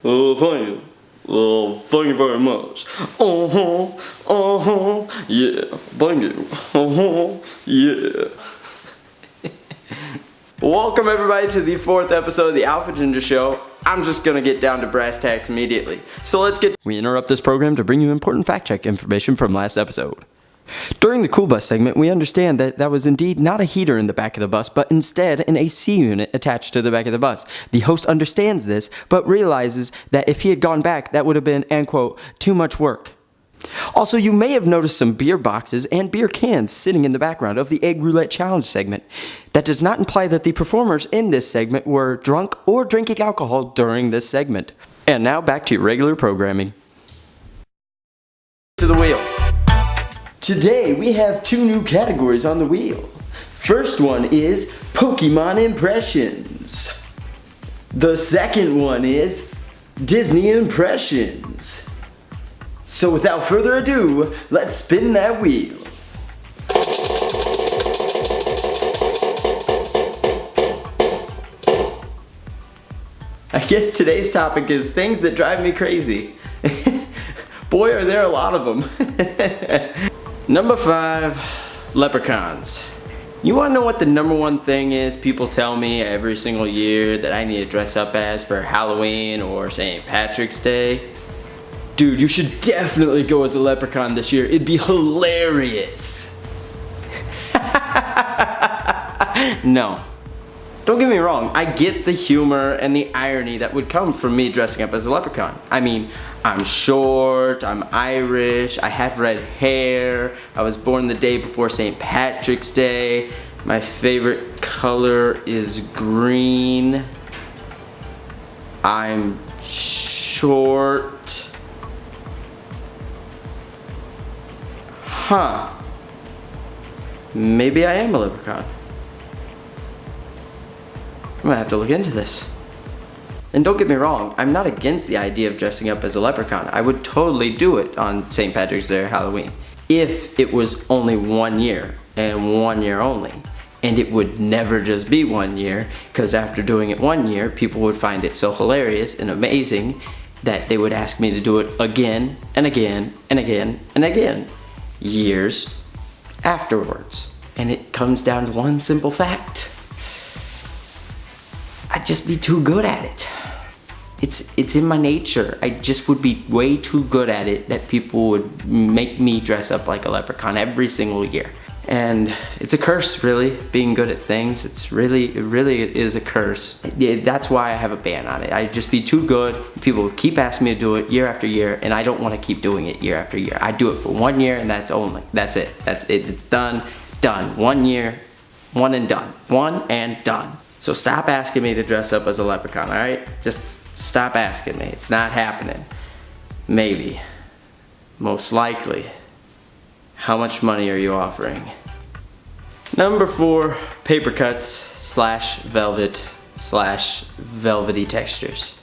Thank you. Thank you very much. Yeah, thank you. Yeah. Welcome everybody to the 4th episode of the AlphaGinger Show. I'm just gonna get down to brass tacks immediately. So let's get. We interrupt this program to bring you important fact check information from last episode. During the Cool Bus segment, we understand that was indeed not a heater in the back of the bus, but instead an AC unit attached to the back of the bus. The host understands this, but realizes that if he had gone back, that would have been, and quote, too much work. Also, you may have noticed some beer boxes and beer cans sitting in the background of the Egg Roulette Challenge segment. That does not imply that the performers in this segment were drunk or drinking alcohol during this segment. And now back to your regular programming. To the wheel. Today we have 2 new categories on the wheel. First one is Pokemon impressions. The second one is Disney impressions. So without further ado, let's spin that wheel. I guess today's topic is things that drive me crazy. Boy, are there a lot of them. Number 5, Leprechauns. You wanna know what the number 1 thing is people tell me every single year that I need to dress up as for Halloween or St. Patrick's Day? Dude, you should definitely go as a leprechaun this year. It'd be hilarious. No. Don't get me wrong, I get the humor and the irony that would come from me dressing up as a leprechaun. I mean, I'm short, I'm Irish, I have red hair, I was born the day before St. Patrick's Day, my favorite color is green, I'm short. Huh. Maybe I am a leprechaun. I'm gonna have to look into this. And don't get me wrong, I'm not against the idea of dressing up as a leprechaun. I would totally do it on St. Patrick's Day or Halloween. If it was only 1 year, and 1 year only. And it would never just be 1 year, because after doing it 1 year, people would find it so hilarious and amazing that they would ask me to do it again, and again, and again, and again. Years afterwards. And it comes down to one simple fact. I'd just be too good at it. It's in my nature. I just would be way too good at it that people would make me dress up like a leprechaun every single year. And it's a curse, really, being good at things. It really is a curse. That's why I have a ban on it. I'd just be too good. People would keep asking me to do it year after year, and I don't want to keep doing it year after year. I do it for 1 year, and that's it. It's done. 1 year, one and done. One and done. So stop asking me to dress up as a leprechaun, alright? Just stop asking me. It's not happening. Maybe. Most likely. How much money are you offering? Number 4, paper cuts / velvet / velvety textures.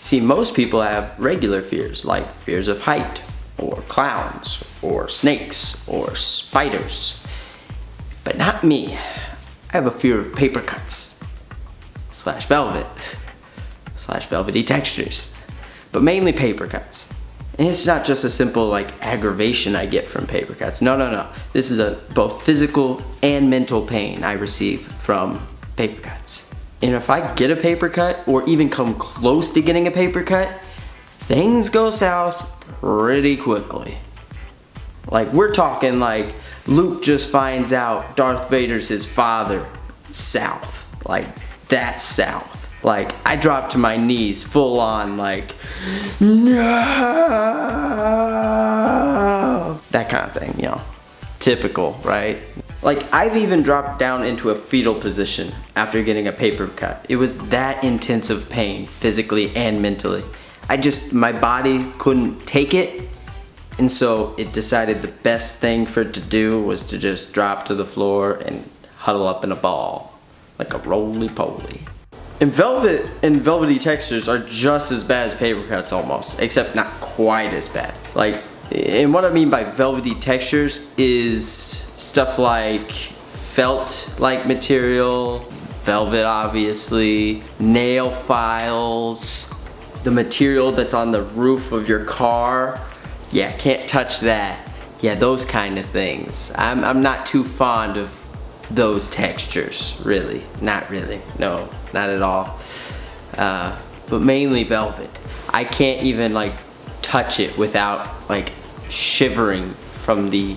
See, most people have regular fears, like fears of height, or clowns, or snakes, or spiders. But not me. I have a fear of paper cuts. / velvet / velvety textures, but mainly paper cuts. And it's not just a simple like aggravation I get from paper cuts. No. This is a both physical and mental pain I receive from paper cuts. And if I get a paper cut or even come close to getting a paper cut, things go south pretty quickly. Like we're talking like Luke just finds out Darth Vader's his father. South. Like that south. Like I dropped to my knees full on like no, that kind of thing, you know, typical, right? Like I've even dropped down into a fetal position after getting a paper cut. It was that intense of pain physically and mentally. My body couldn't take it, and so it decided the best thing for it to do was to just drop to the floor and huddle up in a ball like a roly-poly. And velvet and velvety textures are just as bad as paper cuts almost, except not quite as bad. Like, and what I mean by velvety textures is stuff like felt-like material, velvet obviously, nail files, the material that's on the roof of your car. Yeah, can't touch that. Yeah, those kind of things. I'm not too fond of those textures, really. Not really. No, not at all. But mainly velvet. I can't even like touch it without like shivering from the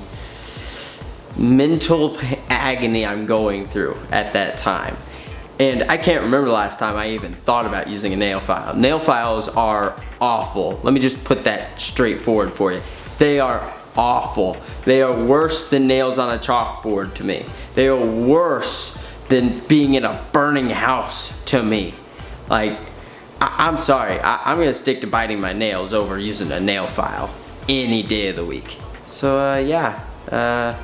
mental agony I'm going through at that time. And I can't remember the last time I even thought about using a nail file. Nail files are awful. Let me just put that straightforward for you. They are awful. They are worse than nails on a chalkboard to me. They are worse than being in a burning house to me. Like, I'm sorry. I'm gonna stick to biting my nails over using a nail file any day of the week. So yeah, I'm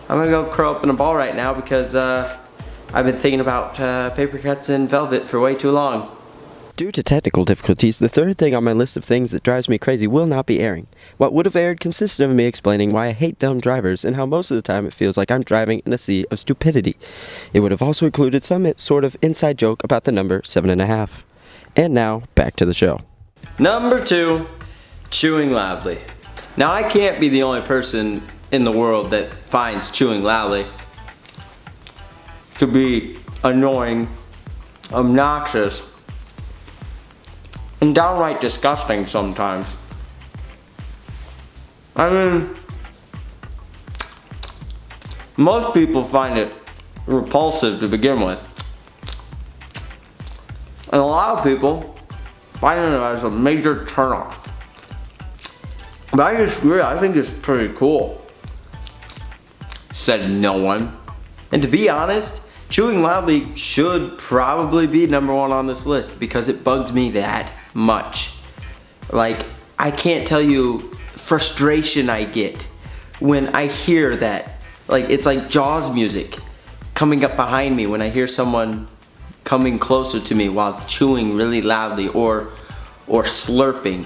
gonna go curl up in a ball right now because I've been thinking about paper cuts and velvet for way too long. Due to technical difficulties, the third thing on my list of things that drives me crazy will not be airing. What would have aired consisted of me explaining why I hate dumb drivers and how most of the time it feels like I'm driving in a sea of stupidity. It would have also included some sort of inside joke about the number 7.5. And now, back to the show. Number 2, chewing loudly. Now I can't be the only person in the world that finds chewing loudly to be annoying, obnoxious, and downright disgusting sometimes. I mean, most people find it repulsive to begin with. And a lot of people find it as a major turnoff. But I disagree, I think it's pretty cool. Said no one. And to be honest, chewing loudly should probably be number 1 on this list because it bugs me that much. Like, I can't tell you frustration I get when I hear that. Like, it's like Jaws music coming up behind me when I hear someone coming closer to me while chewing really loudly or slurping.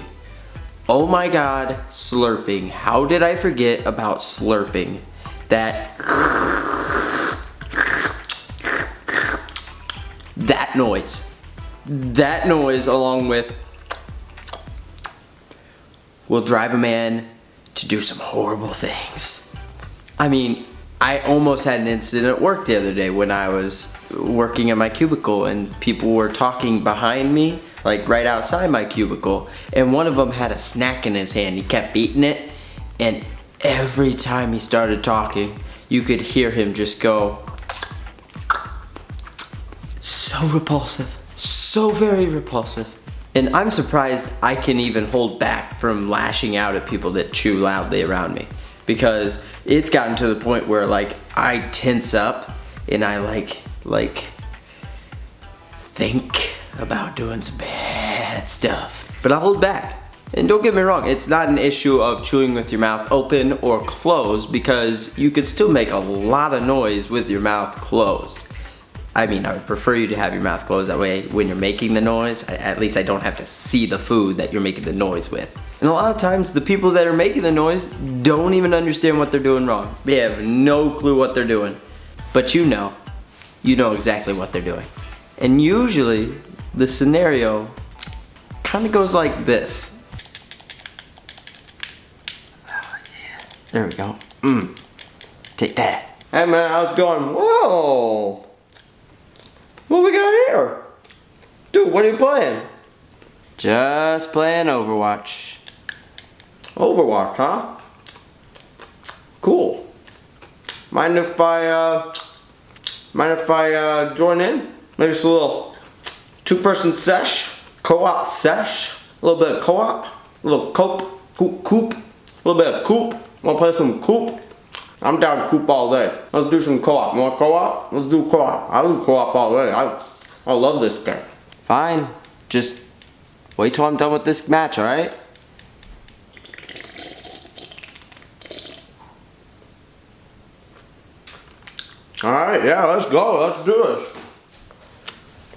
Oh my god, slurping. How did I forget about slurping? That noise. That noise along with will drive a man to do some horrible things. I mean, I almost had an incident at work the other day when I was working in my cubicle and people were talking behind me, like right outside my cubicle, and one of them had a snack in his hand. He kept eating it, and every time he started talking, you could hear him just go. So repulsive. So very repulsive. And I'm surprised I can even hold back from lashing out at people that chew loudly around me. Because it's gotten to the point where like I tense up and I like think about doing some bad stuff. But I hold back. And don't get me wrong, it's not an issue of chewing with your mouth open or closed because you could still make a lot of noise with your mouth closed. I mean, I would prefer you to have your mouth closed, that way when you're making the noise, at least I don't have to see the food that you're making the noise with. And a lot of times, the people that are making the noise don't even understand what they're doing wrong. They have no clue what they're doing. But you know exactly what they're doing. And usually, the scenario kind of goes like this. Oh yeah, there we go. Take that. Hey man, how's it going? Whoa! What we got here? Dude, what are you playing? Just playing Overwatch. Overwatch, huh? Cool. Mind if I join in? Maybe it's a little 2-person sesh, co-op sesh, a little bit of co-op, a little coop, a little bit of coop. Wanna play some coop? I'm down to coop all day. Let's do some co-op. You want co-op? Let's do co-op. I do co-op all day. I love this game. Fine. Just wait till I'm done with this match, alright? Alright, yeah, let's go. Let's do this.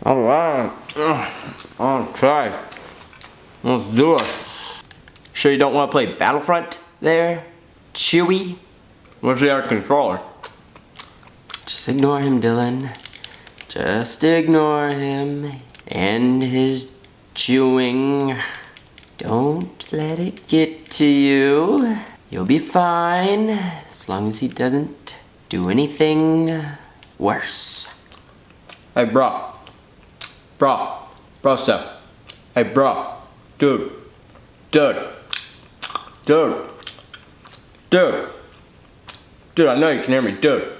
Alright. Okay. Let's do it. Sure you don't want to play Battlefront there, Chewy? Where's the other controller? Just ignore him, Dylan. Just ignore him and his chewing. Don't let it get to you. You'll be fine as long as he doesn't do anything worse. Hey, bro. Bro, stuff. Hey, bro. Dude. Dude, I know you can hear me, dude.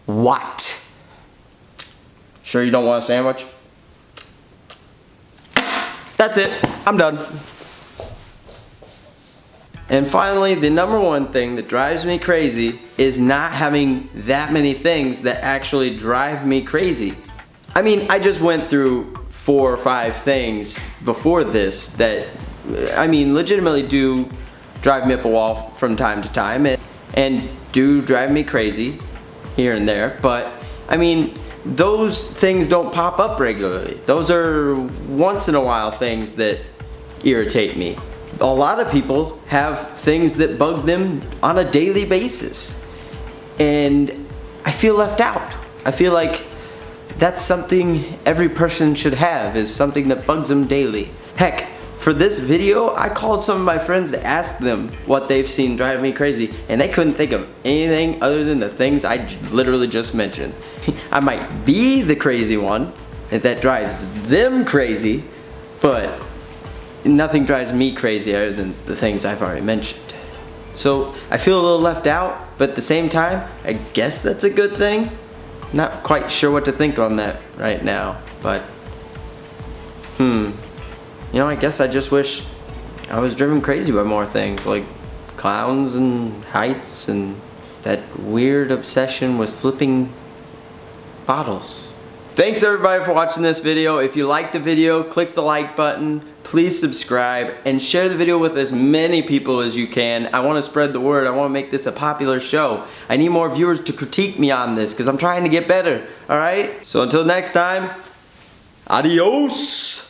What? Sure you don't want a sandwich? That's it. I'm done. And finally, the number one thing that drives me crazy is not having that many things that actually drive me crazy. I mean, I just went through 4 or 5 things before this that, I mean, legitimately do drive me up a wall from time to time and do drive me crazy here and there, but I mean, those things don't pop up regularly. Those are once in a while things that irritate me. A lot of people have things that bug them on a daily basis, and I feel left out. I feel like that's something every person should have, is something that bugs them daily. Heck, for this video, I called some of my friends to ask them what they've seen drive me crazy, and they couldn't think of anything other than the things I literally just mentioned. I might be the crazy one that drives them crazy, but nothing drives me crazy other than the things I've already mentioned. So I feel a little left out, but at the same time, I guess that's a good thing. Not quite sure what to think on that right now, but you know, I guess I just wish I was driven crazy by more things, like clowns and heights and that weird obsession with flipping bottles. Thanks everybody for watching this video. If you liked the video, click the like button, please subscribe, and share the video with as many people as you can. I want to spread the word. I want to make this a popular show. I need more viewers to critique me on this because I'm trying to get better, alright? So until next time, adios!